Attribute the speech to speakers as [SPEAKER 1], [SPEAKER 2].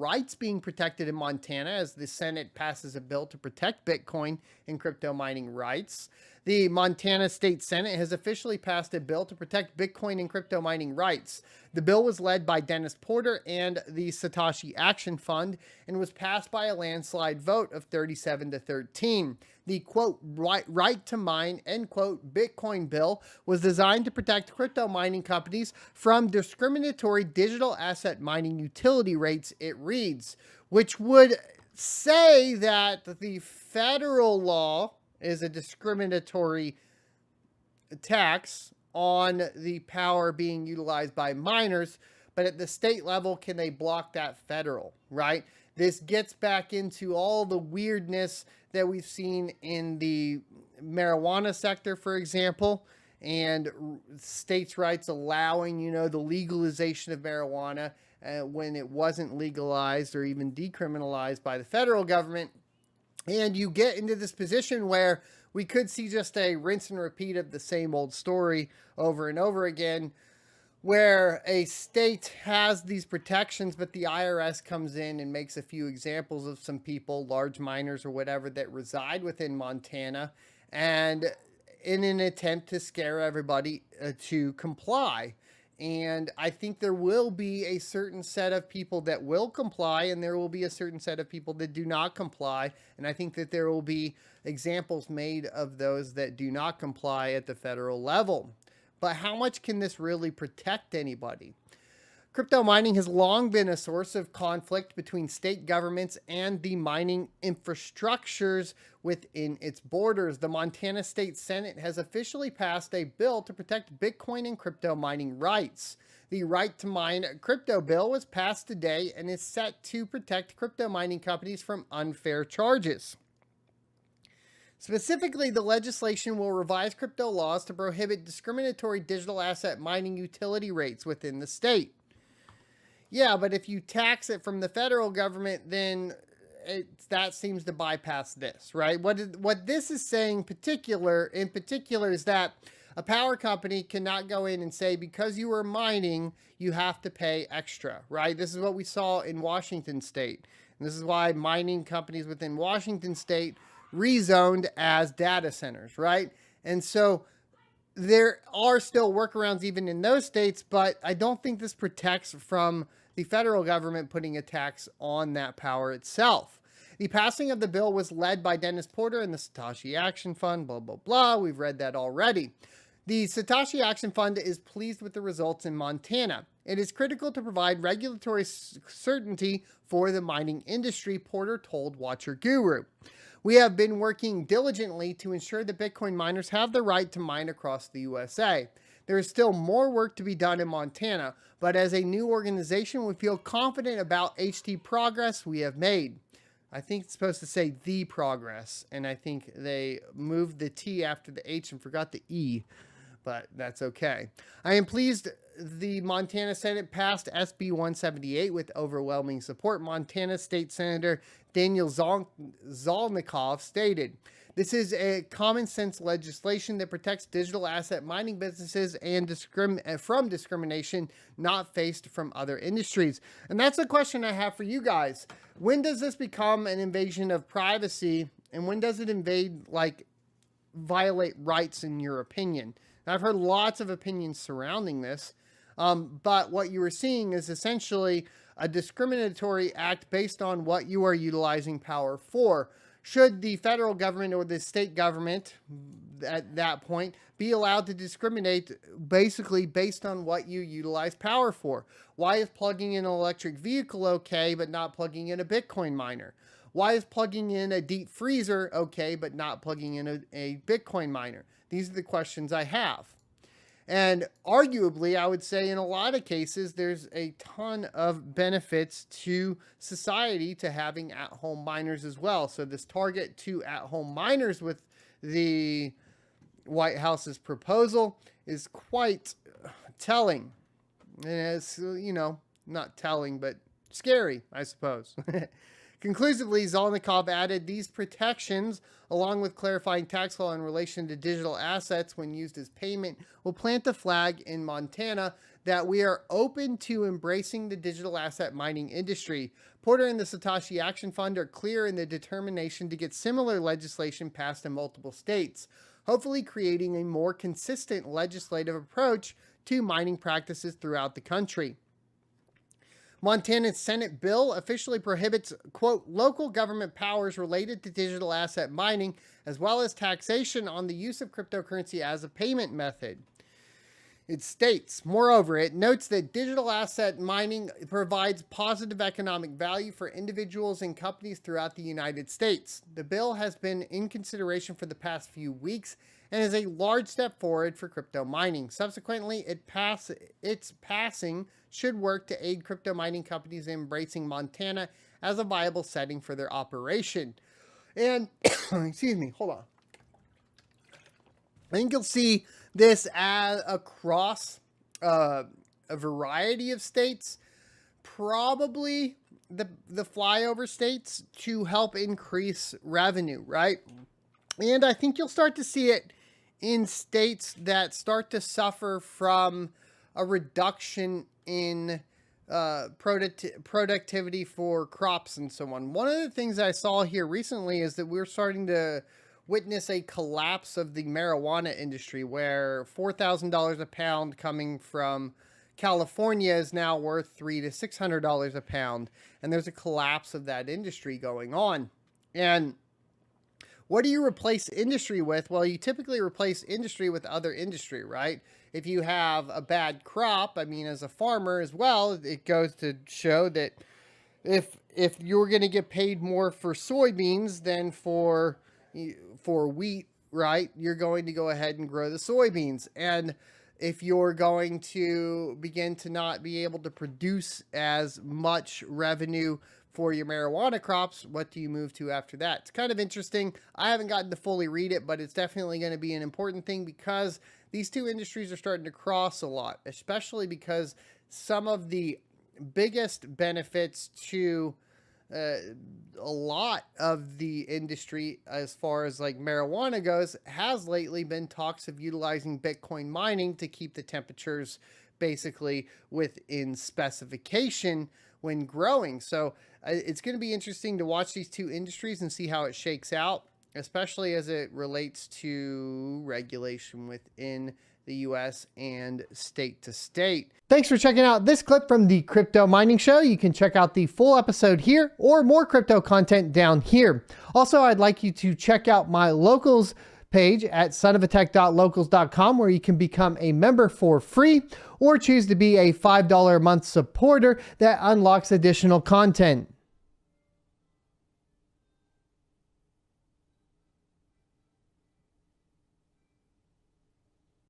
[SPEAKER 1] rights being protected in Montana as the Senate passes a bill to protect Bitcoin and crypto mining rights. The Montana State Senate has officially passed a bill to protect Bitcoin and crypto mining rights. The bill was led by Dennis Porter and the Satoshi Action Fund and was passed by a landslide vote of 37 to 13. The, quote, right to mine, end quote, Bitcoin bill was designed to protect crypto mining companies from discriminatory digital asset mining utility rates, it reads, which would say that the federal law is a discriminatory tax on the power being utilized by miners, but at the state level, can they block that federal, right? This gets back into all the weirdness that we've seen in the marijuana sector, for example, and states' rights allowing, the legalization of marijuana when it wasn't legalized or even decriminalized by the federal government. And you get into this position where we could see just a rinse and repeat of the same old story over and over again, where a state has these protections, but the IRS comes in and makes a few examples of some people, large miners or whatever, that reside within Montana, and in an attempt to scare everybody to comply. And I think there will be a certain set of people that will comply, and there will be a certain set of people that do not comply. And I think that there will be examples made of those that do not comply at the federal level. But how much can this really protect anybody? Crypto mining has long been a source of conflict between state governments and the mining infrastructures within its borders. The Montana State Senate has officially passed a bill to protect Bitcoin and crypto mining rights. The Right to Mine crypto bill was passed today and is set to protect crypto mining companies from unfair charges. Specifically, the legislation will revise crypto laws to prohibit discriminatory digital asset mining utility rates within the state. Yeah, but if you tax it from the federal government, then that seems to bypass this, right? What this is saying in particular is that a power company cannot go in and say, because you are mining, you have to pay extra, right? This is what we saw in Washington State. And this is why mining companies within Washington State rezoned as data centers, right? And so there are still workarounds even in those states, but I don't think this protects from the federal government putting a tax on that power itself. The passing of the bill was led by Dennis Porter and the Satoshi Action Fund, blah, blah, blah. We've read that already. The Satoshi Action Fund is pleased with the results in Montana. It is critical to provide regulatory certainty for the mining industry, Porter told Watcher Guru. We have been working diligently to ensure that Bitcoin miners have the right to mine across the USA. There is still more work to be done in Montana, but as a new organization, we feel confident about HT progress we have made. I think it's supposed to say the progress, and I think they moved the T after the H and forgot the E, but that's okay. I am pleased the Montana Senate passed SB 178 with overwhelming support. Montana State Senator Daniel Zolnikov stated, "This is a common sense legislation that protects digital asset mining businesses and from discrimination not faced from other industries." And that's the question I have for you guys. When does this become an invasion of privacy, and when does it violate rights in your opinion? Now, I've heard lots of opinions surrounding this, but what you are seeing is essentially a discriminatory act based on what you are utilizing power for. Should the federal government or the state government at that point be allowed to discriminate basically based on what you utilize power for? Why is plugging in an electric vehicle okay, but not plugging in a Bitcoin miner? Why is plugging in a deep freezer okay, but not plugging in a Bitcoin miner? These are the questions I have. And arguably, I would say in a lot of cases, there's a ton of benefits to society to having at-home miners as well. So this target to at-home miners with the White House's proposal is quite telling. And it's, not telling, but scary, I suppose. Conclusively, Zolnikov added these protections, along with clarifying tax law in relation to digital assets when used as payment, will plant the flag in Montana that we are open to embracing the digital asset mining industry. Porter and the Satoshi Action Fund are clear in their determination to get similar legislation passed in multiple states, hopefully creating a more consistent legislative approach to mining practices throughout the country. Montana's Senate bill officially prohibits, quote, local government powers related to digital asset mining, as well as taxation on the use of cryptocurrency as a payment method. It states, moreover, it notes that digital asset mining provides positive economic value for individuals and companies throughout the United States. The bill has been in consideration for the past few weeks and is a large step forward for crypto mining. Subsequently, its passing should work to aid crypto mining companies in embracing Montana as a viable setting for their operation. And, excuse me, hold on. I think you'll see this as across a variety of states, probably the flyover states, to help increase revenue, right? And I think you'll start to see it in states that start to suffer from a reduction in productivity for crops and so on. One of the things I saw here recently is that we're starting to witness a collapse of the marijuana industry, where $4,000 a pound coming from California is now worth $300 to $600 a pound, and there's a collapse of that industry going on. And what do you replace industry with? Well, you typically replace industry with other industry, right? If you have a bad crop, I mean, as a farmer as well, it goes to show that if you're going to get paid more for soybeans than for wheat, right, you're going to go ahead and grow the soybeans. And if you're going to begin to not be able to produce as much revenue for your marijuana crops, what do you move to after that? It's kind of interesting. I haven't gotten to fully read it, but it's definitely going to be an important thing, because these two industries are starting to cross a lot, especially because some of the biggest benefits to a lot of the industry, as far as like marijuana goes, has lately been talks of utilizing Bitcoin mining to keep the temperatures basically within specification when growing. So it's going to be interesting to watch these two industries and see how it shakes out, especially as it relates to regulation within the US and state to state. Thanks for checking out this clip from the Crypto Mining Show. You can check out the full episode here or more crypto content down here. Also, I'd like you to check out my locals page at sonofatech.locals.com, where you can become a member for free or choose to be a $5 a month supporter that unlocks additional content.